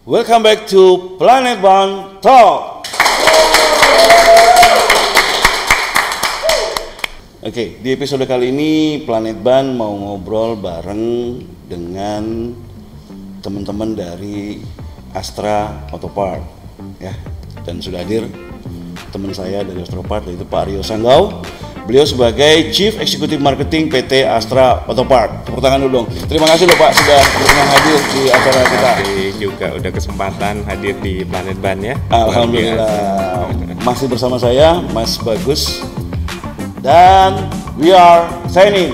Welcome back to Planet Ban Talk. Oke, di episode kali ini Planet Ban mau ngobrol bareng dengan teman-teman dari Astra Auto Part, ya. Dan sudah hadir teman saya dari Astra Part, yaitu Pak Rio Sanggau. Beliau sebagai Chief Executive Marketing PT Astra Auto Part. Tepuk tangan dulu dong. Terima kasih loh Pak sudah berkenan hadir di acara kita. Juga udah kesempatan hadir di Planet Ban ya. Alhamdulillah. Masih bersama saya Mas Bagus dan we are signing.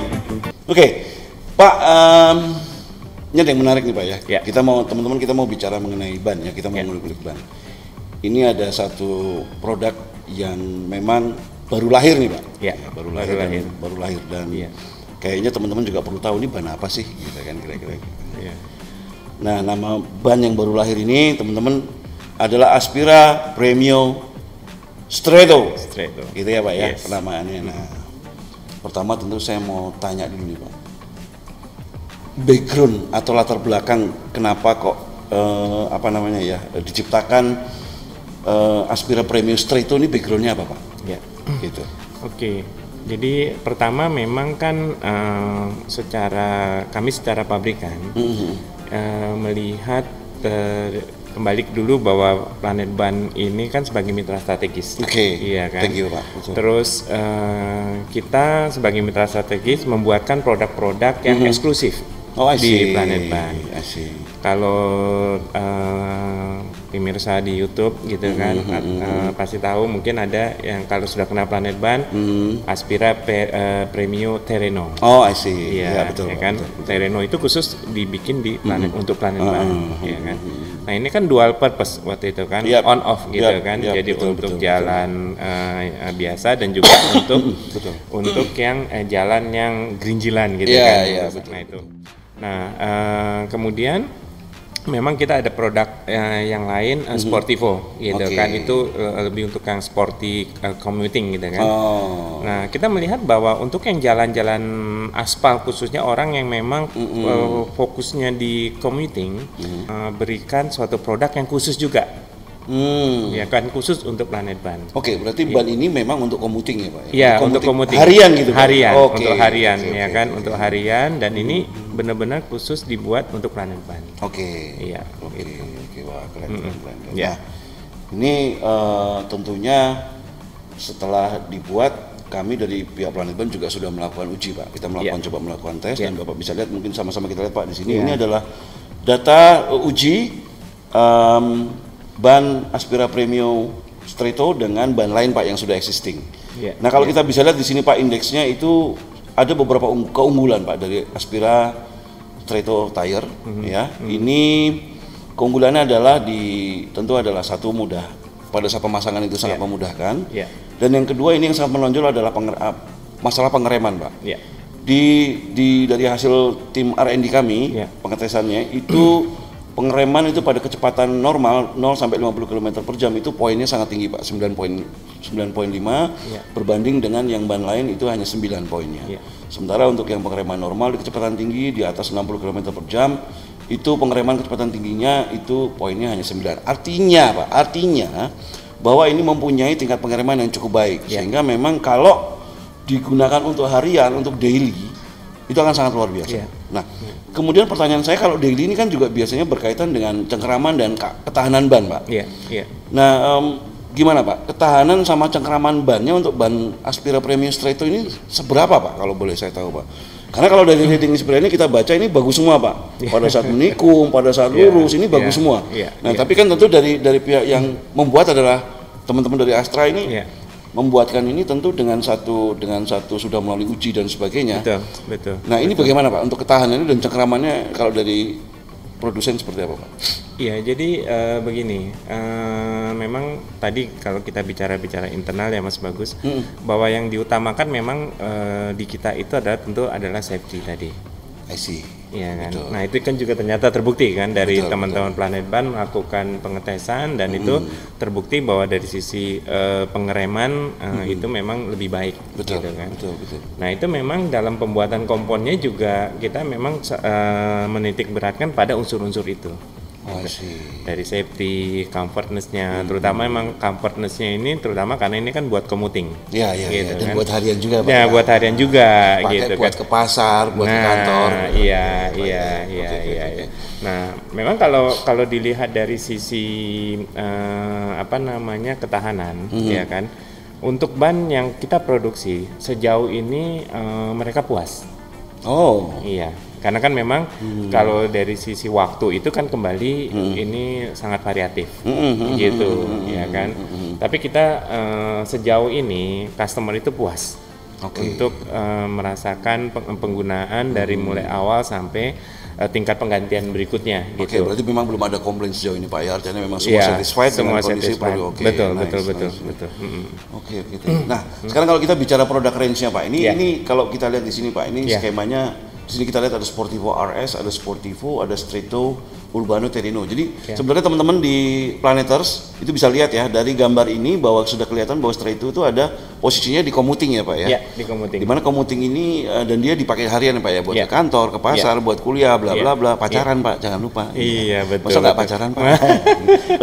Oke, Pak. Ini ada yang menarik nih Pak ya. Kita mau teman-teman kita mau bicara mengenai ban ya. Kita mau ngulik-ngulik ban. Ini ada satu produk yang memang baru lahir nih Pak. Ya, baru lahir dan kayaknya teman-teman juga perlu tahu ini ban apa sih, gitu kan kira-kira. Ya. Nah, nama ban yang baru lahir ini teman-teman adalah Aspira Premio Stretto. Gitu ya Pak ya, penamaannya. Nah, pertama tentu saya mau tanya dulu nih Pak. Background atau latar belakang kenapa kok diciptakan Aspira Premio Stretto ini backgroundnya apa Pak? Ya. Gitu. Oke, jadi pertama memang kan secara pabrikan melihat kembali dulu bahwa Planet Ban ini kan sebagai mitra strategis. Iya kan. Thank you Pak. Betul. Terus kita sebagai mitra strategis membuatkan produk-produk yang eksklusif di Planet Ban. Kalau pemirsa di YouTube gitu kan pasti tahu, mungkin ada yang kalau sudah kenal Planet Ban, Aspira Premio Terreno. Oh, I see. Iya, betul. Ya kan. Betul. Terreno itu khusus dibikin di untuk Planet Ban, ya kan. Nah, ini kan dual purpose waktu itu kan, on off gitu kan. Jadi untuk jalan biasa dan juga untuk yang jalan yang gerinjilan gitu kan. Nah, itu. Nah, kemudian memang kita ada produk yang lain, Sportivo gitu kan, itu lebih untuk yang sporty commuting gitu kan. Nah, kita melihat bahwa untuk yang jalan-jalan aspal khususnya orang yang memang fokusnya di commuting, berikan suatu produk yang khusus juga. Ya kan, khusus untuk Planet Ban. Oke, berarti ban ini memang untuk commuting ya Pak? Iya, untuk commuting. Harian gitu Pak? Harian, untuk harian ya kan, untuk harian, dan ini benar-benar khusus dibuat untuk Planet Ban. Oke. Iya. Oke, wah keren. Ya. Nah, ini tentunya setelah dibuat, kami dari pihak Planet Ban juga sudah melakukan uji Pak. Kita coba melakukan tes dan Bapak bisa lihat, mungkin sama-sama kita lihat Pak di sini. Ini adalah data uji ban Aspira Premio Stretto dengan ban lain Pak yang sudah existing. Nah, kalau kita bisa lihat di sini Pak, indeksnya itu ada beberapa keunggulan Pak dari Aspira Stretto tire ya. Ini keunggulannya adalah tentu adalah satu, mudah pada saat pemasangan itu sangat memudahkan. Dan yang kedua ini yang sangat menonjol adalah masalah pengereman Pak. Dari hasil tim R&D kami, pengetesannya itu pengereman itu pada kecepatan normal 0 sampai 50 km per jam itu poinnya sangat tinggi Pak, 9,5 berbanding dengan yang ban lain itu hanya 9 poinnya. Sementara untuk yang pengereman normal di kecepatan tinggi di atas 60 km per jam itu pengereman kecepatan tingginya itu poinnya hanya 9. Artinya bahwa ini mempunyai tingkat pengereman yang cukup baik, sehingga memang kalau digunakan untuk harian, untuk daily itu akan sangat luar biasa. Nah, kemudian pertanyaan saya, kalau daily ini kan juga biasanya berkaitan dengan cengkeraman dan ketahanan ban, Pak. Nah, gimana Pak? Ketahanan sama cengkeraman bannya untuk ban Aspira Premio Stretto ini seberapa Pak? Kalau boleh saya tahu Pak. Karena kalau dari rating Aspira ini kita baca ini bagus semua Pak. Pada saat menikung, pada saat lurus ini bagus semua. Nah, tapi kan tentu dari pihak yang membuat adalah teman-teman dari Astra ini. Membuatkan ini tentu dengan satu sudah melalui uji dan sebagainya. Betul. Nah, ini bagaimana Pak untuk ketahanannya dan cengkeramannya kalau dari produsen seperti apa Pak? Iya, jadi begini, memang tadi kalau kita bicara internal ya Mas Bagus, bahwa yang diutamakan memang di kita itu adalah safety tadi. I see. Iya kan. Betul. Nah, itu kan juga ternyata terbukti kan dari teman-teman Planet Ban melakukan pengetesan dan itu terbukti bahwa dari sisi pengereman itu memang lebih baik. Betul. Gitu kan. Betul. Nah, itu memang dalam pembuatan komponnya juga kita memang menitik beratkan pada unsur-unsur itu. Dari safety, comfortness-nya, terutama emang comfortness-nya ini terutama karena ini kan buat commuting. Gitu, dan kan. Buat harian juga, Pak. Ya, buat harian juga gitu buat ke pasar, buat ke kantor. Iya. Nah, memang kalau dilihat dari sisi ketahanan, ya kan. Untuk ban yang kita produksi sejauh ini mereka puas. Iya, karena kan memang kalau dari sisi waktu itu kan kembali ini sangat variatif, gitu, ya kan. Tapi kita sejauh ini customer itu puas untuk merasakan penggunaan dari mulai awal sampai tingkat penggantian berikutnya. Gitu. Berarti memang belum ada komplain sejauh ini Pak ya, artinya memang semua satisfied dengan kondisi produk. Betul. Nah, sekarang kalau kita bicara produk range-nya Pak, ini kalau kita lihat di sini Pak, ini skemanya di sini kita lihat ada Sportivo RS, ada Sportivo, ada Stretto, Urbano, Terreno. Jadi sebenarnya teman-teman di Planeters itu bisa lihat ya dari gambar ini bahwa sudah kelihatan bahwa Stretto itu ada posisinya di commuting ya Pak ya. Iya, di commuting. Di mana commuting ini dan dia dipakai harian ya Pak ya, buat ke kantor, ke pasar, buat kuliah, bla bla bla, pacaran Pak, jangan lupa. Iya, betul. Masa nggak pacaran Pak?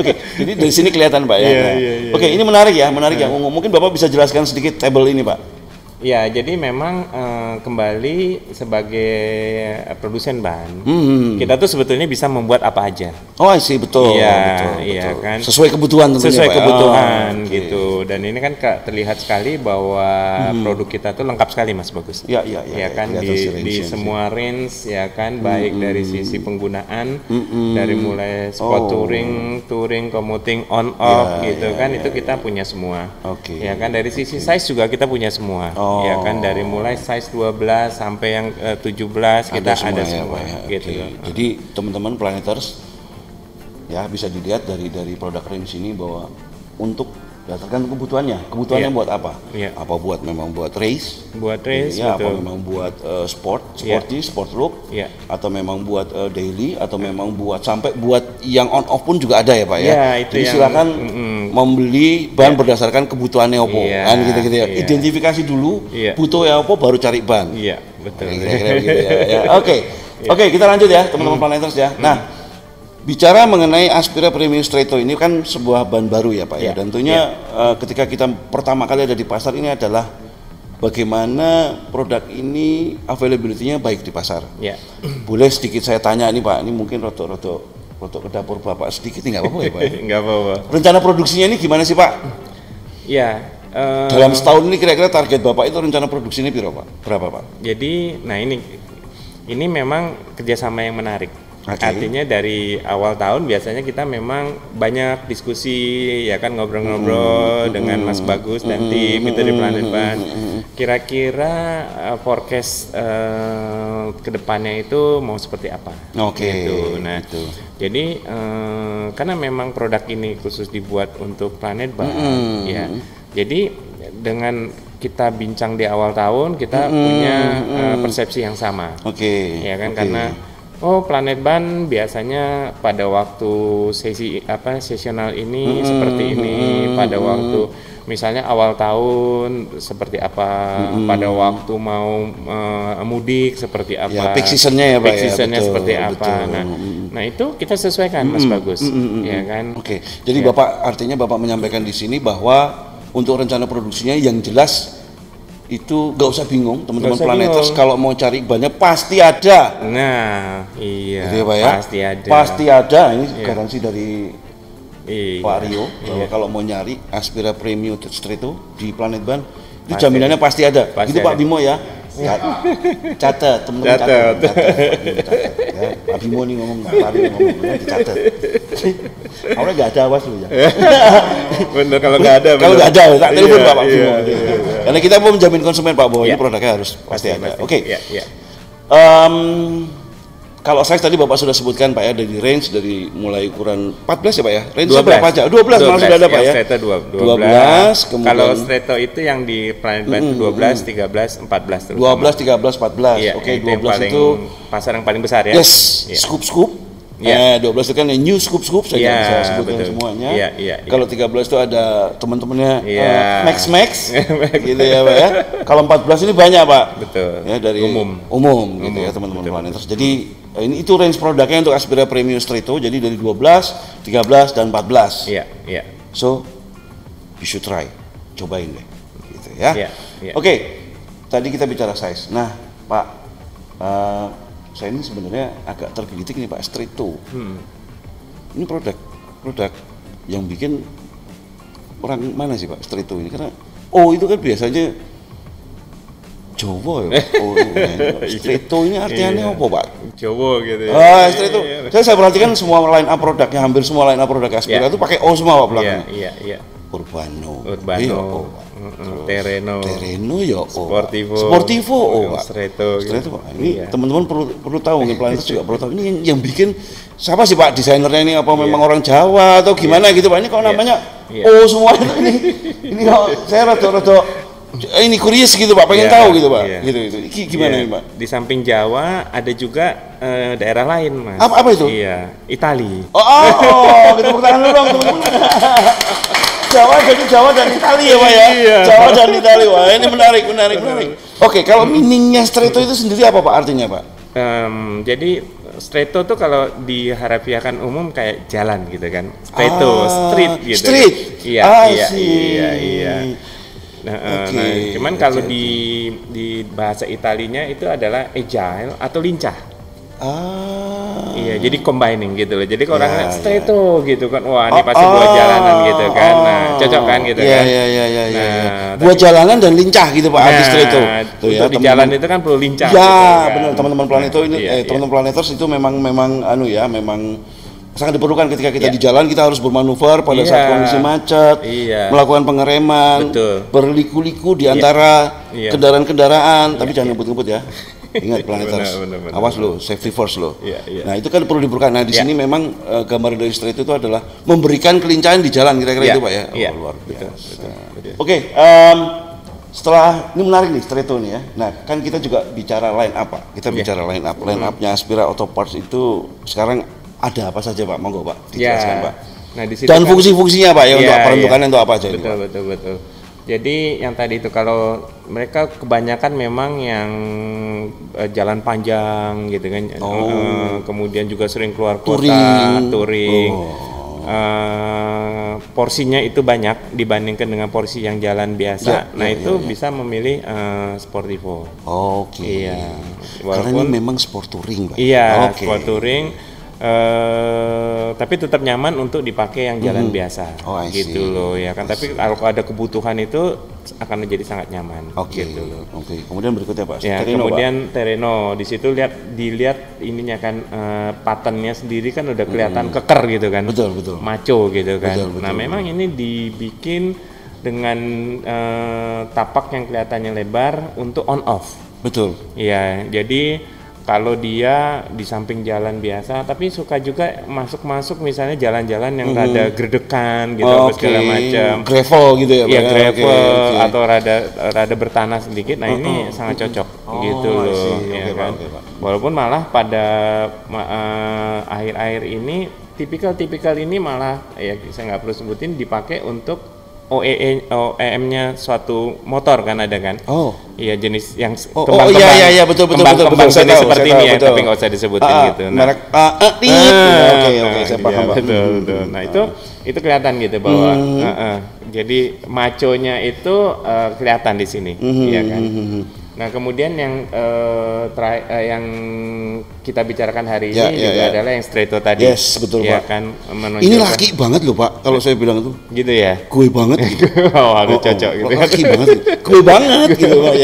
Oke, jadi dari sini kelihatan Pak ya. Oke, ini menarik ya. Mungkin Bapak bisa jelaskan sedikit tabel ini Pak. Ya, jadi memang kembali sebagai produsen ban, kita tuh sebetulnya bisa membuat apa aja. Betul. Iya kan. Sesuai kebutuhan tentunya. Sesuai kebutuhan gitu. Dan ini kan terlihat sekali bahwa produk kita tuh lengkap sekali Mas Bagus. Iya kan di semua range ya kan, baik dari sisi penggunaan dari mulai sport touring, commuting, on off gitu kan, itu kita punya semua. Ya kan, dari sisi size juga kita punya semua. Ya kan, dari mulai size 12 sampai yang 17 kita ada semua gitu. Jadi teman-teman Planeters ya bisa dilihat dari produk range ini bahwa untuk tergantung kebutuhannya buat apa? Apa buat memang buat race? Ya, apa memang buat sporty, sport look, atau memang buat daily, atau memang buat sampai buat yang on off pun juga ada ya Pak ya. Jadi silakan membeli ban berdasarkan kebutuhannya opo, kan gitu-gitu ya. Identifikasi dulu butuh ya opo, baru cari ban. Iya, betul. Kira-kira gitu ya. Oke, kita lanjut ya teman-teman Planeters ya. Nah, bicara mengenai Aspira Premium Stretto ini kan sebuah ban baru ya Pak ya. Dan tentunya ketika kita pertama kali ada di pasar ini adalah bagaimana produk ini availability-nya baik di pasar. Boleh sedikit saya tanya ini Pak, ini mungkin rotok ke dapur Bapak sedikit, nggak apa-apa ya Pak? Nggak apa-apa. Rencana produksinya ini gimana sih Pak? Dalam setahun ini kira-kira target Bapak itu rencana produksinya berapa Pak? Jadi, nah ini memang kerjasama yang menarik. Artinya dari awal tahun biasanya kita memang banyak diskusi ya kan, ngobrol-ngobrol dengan Mas Bagus dan tim itu di Planet Ban. Kira-kira forecast kedepannya itu mau seperti apa? Gitu. Nah, jadi karena memang produk ini khusus dibuat untuk Planet Ban, ya. Jadi dengan kita bincang di awal tahun kita punya persepsi yang sama. Ya kan, karena Planet Ban biasanya pada waktu sesional ini seperti ini, pada waktu misalnya awal tahun seperti apa, pada waktu mau mudik seperti apa, peak seasonnya ya Pak, seperti apa. Nah itu kita sesuaikan Mas Bagus, ya kan. Jadi Bapak artinya Bapak menyampaikan di sini bahwa untuk rencana produksinya yang jelas itu nggak usah bingung teman-teman Planeters, kalau mau cari banyak pasti ada. Nah iya, gitu ya, Pak, ya? Pasti ada. Ini garansi dari Pak Rio bahwa kalau mau nyari Aspira Premium Stretto di Planet Ban itu jaminannya pasti ada. Gitu Pak Bimo ya. Catat teman-teman, catat ya. Pak Bimo nih ngomong, Pak Rio ngomong, dicatat. Awalnya nggak ada awas lu ya. Bener, kalau nggak ada tak telepon Pak Bimo. Karena kita mau menjamin konsumen Pak bahwa ini produknya harus pasti ada. Kalau size tadi Bapak sudah sebutkan Pak ya, dari range dari mulai ukuran 14 ya Pak ya. Range berapa aja? 12 malah sudah ada Pak ya. Stretto 12. Kemudian kalau Stretto itu yang di Planet Ban 12, 13, 14 terus. 12, 13, 14. Oke, 12 itu pasar yang paling besar ya. Yes. Scoop. 12 itu kan new scoop saya nggak bisa sebutkan semuanya. Kalau 13 itu ada teman-temannya Max gitu ya Pak ya. Kalau 14 ini banyak Pak. Betul. Ya dari umum gitu ya teman-teman Planeters. Jadi ini itu range produknya untuk Aspira Premium Stretto, jadi dari 12, 13 dan 14. Iya. So you should try. Cobain deh. Gitu ya. Oke. Tadi kita bicara size. Nah, Pak saya ini sebenarnya agak tergelitik nih Pak, Stretto. Ini produk yang bikin orang mana sih Pak Stretto ini? Karena itu kan biasanya Jawa ya. Stretto ini artinya apa Pak? Jawa gitu ya. Stretto. Saya perhatikan semua line up produknya, hampir semua line up produk Aspira itu pakai O semua Pak belakangnya. Iya. Urbano, Terreno ya, Sportivo, Stretto. Ini teman-teman perlu tahu, mungkin Planeters juga perlu tahu. Ini yang bikin siapa sih Pak desainernya ini? Apa memang orang Jawa atau gimana gitu Pak? Ini kok namanya semua itu ini kok saya rada ini curious gitu Pak, pengen tahu gitu Pak. Gitu. Gimana nih Pak? Di samping Jawa ada juga daerah lain Mas. Apa itu? Iya, Itali. Kita bertahan dulu dong teman-teman. Jawa dan Itali ya Pak ya. Jawa dan Itali. Wah, ini menarik. Oke, kalau meaningnya Stretto itu sendiri apa Pak artinya Pak? Jadi Stretto tuh kalau diharafiahkan umum kayak jalan gitu kan. Stretto, street gitu. Street. Iya. Nah, cuman kalau di bahasa Italinya itu adalah agile atau lincah. Iya, jadi combining gitu loh. Jadi orang Stretto gitu kan, wah ini pasti buat jalanan gitu kan. Nah, cocok kan gitu kan. Iya. Buat jalanan dan lincah gitu Pak, artis Stretto. Untuk di jalan itu kan perlu lincah. Ya, gitu, benar teman-teman Planetto ini, teman-teman Planeters itu memang memang sangat diperlukan ketika kita di jalan, kita harus bermanuver pada saat kondisi macet, melakukan pengereman, berliku-liku di antara kendaraan-kendaraan, tapi jangan ngebut-ngebut ya. Ingat Planeters, awas lo, safety first lo. Nah itu kan perlu diperlukan. Nah di sini memang gambar dari Stretto itu adalah memberikan kelincahan di jalan, kira-kira itu Pak ya. Luar biasa. Oke, setelah ini menarik nih Stretto nih ya. Nah kan kita juga bicara line up Pak. Kita bicara line upnya Aspira Auto Parts itu sekarang ada apa saja Pak? Monggo Pak dijelaskan Pak. Nah, di situ dan fungsi-fungsinya Pak ya, untuk peruntukannya untuk apa aja ini Pak? Betul. Jadi yang tadi itu kalau mereka kebanyakan memang yang jalan panjang gitu kan, kemudian juga sering keluar kota, touring. Porsinya itu banyak dibandingkan dengan porsi yang jalan biasa. Itu bisa memilih Sportivo. Iya. Karena ini memang sport touring Pak. Iya, sport touring. Tapi tetap nyaman untuk dipakai yang jalan biasa, gitu loh ya kan. Tapi kalau ada kebutuhan itu akan menjadi sangat nyaman, gitu loh. Kemudian berikutnya Pak. Kemudian Terreno, di situ dilihat ininya kan, patternnya sendiri kan udah kelihatan keker gitu kan, betul. maco gitu kan. Nah memang ini dibikin dengan tapak yang kelihatannya lebar untuk on off. Betul. Iya, jadi kalau dia di samping jalan biasa, tapi suka juga masuk misalnya jalan-jalan yang rada gredekan gitu, segala macam. Gravel gitu ya? Iya, gravel atau rada bertanah sedikit. Nah ini sangat cocok gitu loh, ya kan. Walaupun malah pada akhir-akhir ini tipikal ini malah ya saya nggak perlu sebutin dipakai untuk OEM-nya suatu motor kan ada kan? Iya jenis yang kembang-kembang. Iya betul. Kembang jenis seperti ini ya, tapi nggak usah disebutin gitu. Merek oke, saya paham. Betul. Nah itu kelihatan gitu bahwa jadi maconya itu kelihatan di sini, ya kan? Nah kemudian yang kita bicarakan hari ini juga adalah yang Stretto tadi. Yes, betul ya, Pak. Kan, ini laki banget loh Pak, kalau saya bilang itu. Gitu ya? Gue banget gitu. Cocok gitu. Laki banget gitu. Gue banget gitu Pak.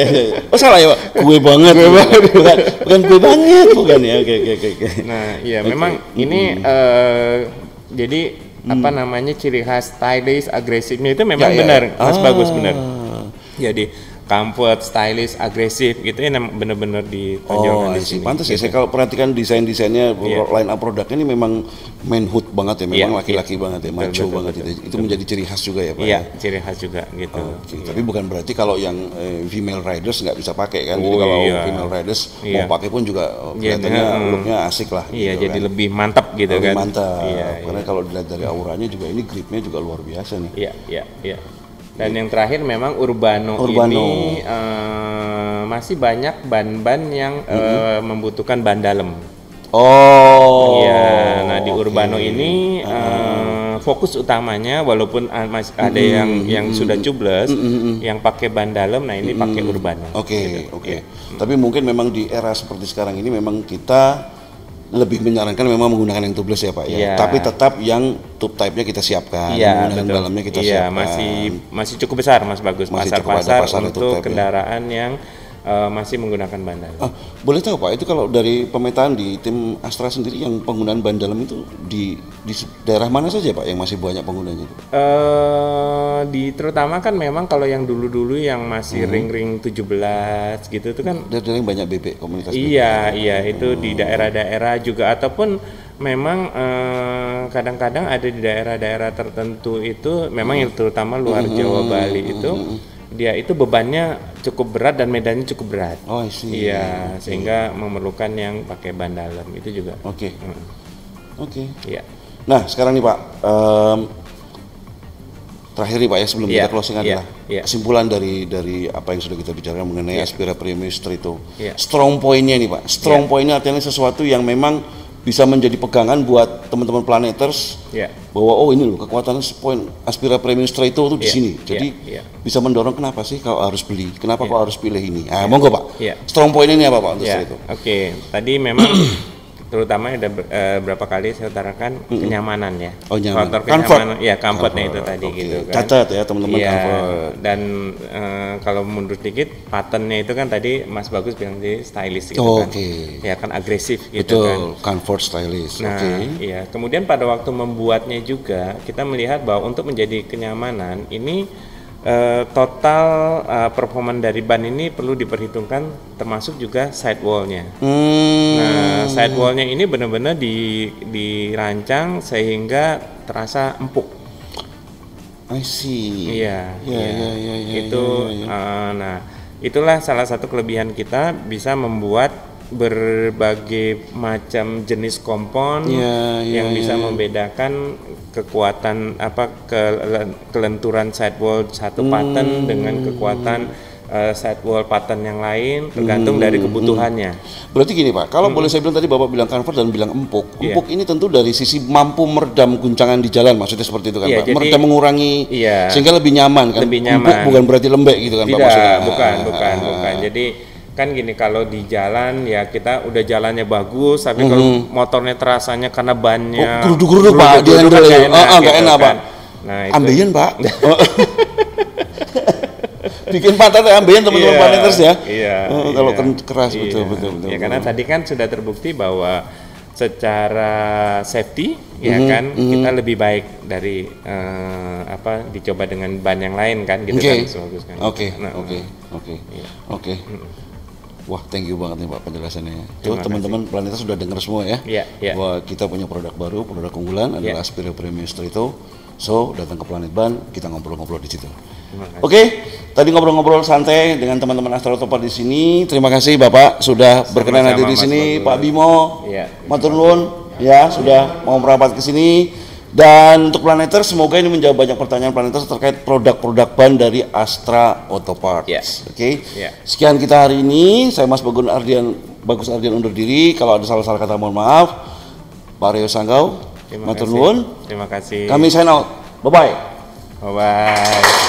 Salah ya Pak? Gue banget. Bukan gue banget, bukan ya. Oke. Nah iya memang ini jadi apa namanya ciri khas stylish agresifnya itu memang benar, Mas bagus benar. Jadi comfort, stylish, agresif gitu ya, benar-benar ditonjolkan di sini. Pantas ya, saya kalau perhatikan desain-desainnya, line up produknya ini memang manhood banget ya, memang laki-laki banget ya, macho banget itu menjadi ciri khas juga ya Pak? Iya, ciri khas juga gitu. Tapi bukan berarti kalau yang female riders nggak bisa pakai kan, jadi kalau female riders mau pakai pun juga kelihatannya looknya asik lah. Iya, gitu jadi lebih mantap gitu kan. Lebih mantap, karena kalau dilihat dari auranya juga ini gripnya juga luar biasa nih. Iya. Dan yang terakhir memang Urbano. Ini masih banyak ban-ban yang membutuhkan ban dalam. Iya, nah di Urbano ini fokus utamanya walaupun masih ada yang sudah tubeless, yang pakai ban dalam, nah ini pakai Urbano. Oke. Tapi mungkin memang di era seperti sekarang ini memang kita lebih menyarankan memang menggunakan yang tubeless ya Pak ya. Tapi tetap yang tube type-nya kita siapkan, menggunakan dalamnya kita siapkan. Masih cukup besar Mas Bagus, pasar untuk kendaraan yang masih menggunakan ban dalam. Boleh tahu Pak, itu kalau dari pemetaan di tim Astra sendiri yang penggunaan ban dalam itu di daerah mana saja Pak yang masih banyak penggunanya? Terutama kan memang kalau yang dulu-dulu yang masih ring-ring 17 gitu itu kan daerah yang banyak bebek, komunitas bebek. Iya, itu di daerah-daerah juga, ataupun memang kadang-kadang ada di daerah-daerah tertentu itu memang yang terutama luar Jawa, Bali itu dia itu bebannya cukup berat dan medannya cukup berat. Iya, sehingga memerlukan yang pakai ban dalam itu juga. Oke. Iya. Nah, sekarang nih Pak, terakhir nih Pak ya, sebelum kita closing adalah kesimpulan dari apa yang sudah kita bicarakan mengenai Aspira Premium Stretto. Strong point-nya nih Pak. Strong point-nya artinya sesuatu yang memang bisa menjadi pegangan buat teman-teman Planeters bahwa ini loh kekuatan point Aspira Premium Stretto itu di sini. Jadi bisa mendorong kenapa sih kalau harus beli, kenapa kok harus pilih ini. Monggo Pak. Strong point ini apa Pak untuk Stretto? Tadi memang terutama ada berapa kali saya utarakan kenyamanan ya. Faktor kenyamanan, comfortnya itu tadi gitu kan. Catat ya teman-teman, comfort. Dan kalau mundur sedikit, patternnya itu kan tadi Mas Bagus bilang di stylish gitu kan. Ya kan agresif gitu kan. Comfort, stylish. Nah, iya. Kemudian pada waktu membuatnya juga kita melihat bahwa untuk menjadi kenyamanan ini total performan dari ban ini perlu diperhitungkan, termasuk juga sidewall-nya. Nah, sidewall-nya ini benar-benar dirancang sehingga terasa empuk. I see. Iya. Itu, nah itulah salah satu kelebihan kita bisa membuat berbagai macam jenis kompon yang bisa membedakan kekuatan kelenturan sidewall satu pattern dengan kekuatan sidewall pattern yang lain, tergantung dari kebutuhannya. Berarti gini Pak, kalau boleh saya bilang, tadi Bapak bilang comfort dan bilang empuk. Empuk ini tentu dari sisi mampu meredam guncangan di jalan, maksudnya seperti itu kan Pak. Meredam, mengurangi sehingga lebih nyaman kan. Empuk bukan berarti lembek gitu kan Pak maksudnya. Bukan. Jadi kan gini, kalau di jalan ya kita udah jalannya bagus, tapi kalau motornya terasanya karena bannya geruduk Pak, dia nggak enak Pak. Nah, ambeien Pak. Bikin patah ambeien teman-teman Planeters ya. Kalau keras betul. Ya karena tadi kan sudah terbukti bahwa secara safety kan kita lebih baik dari dicoba dengan ban yang lain kan gitu kan. Oke. Wah, thank you banget nih Pak penjelasannya. Tuh teman-teman Planeters sudah dengar semua ya. Bahwa kita punya produk baru, produk unggulan adalah Aspira Premium Stretto. So, datang ke Planet Ban, kita ngobrol-ngobrol di situ. Oke, tadi ngobrol-ngobrol santai dengan teman-teman Astra Autopart di sini. Terima kasih Bapak sudah berkenan hadir di sini, Pak Bimo. Matur nuwun ya sudah mau merapat ke sini. Dan untuk Planeters, semoga ini menjawab banyak pertanyaan Planeters terkait produk-produk ban dari Astra Autopart. Oke. Sekian kita hari ini. Saya Mas Bagus Ardian undur diri. Kalau ada salah-salah kata mohon maaf. Pak Reo Sanggau, matur nuwun. Terima kasih. Kami sign out. Bye-bye. Bye-bye.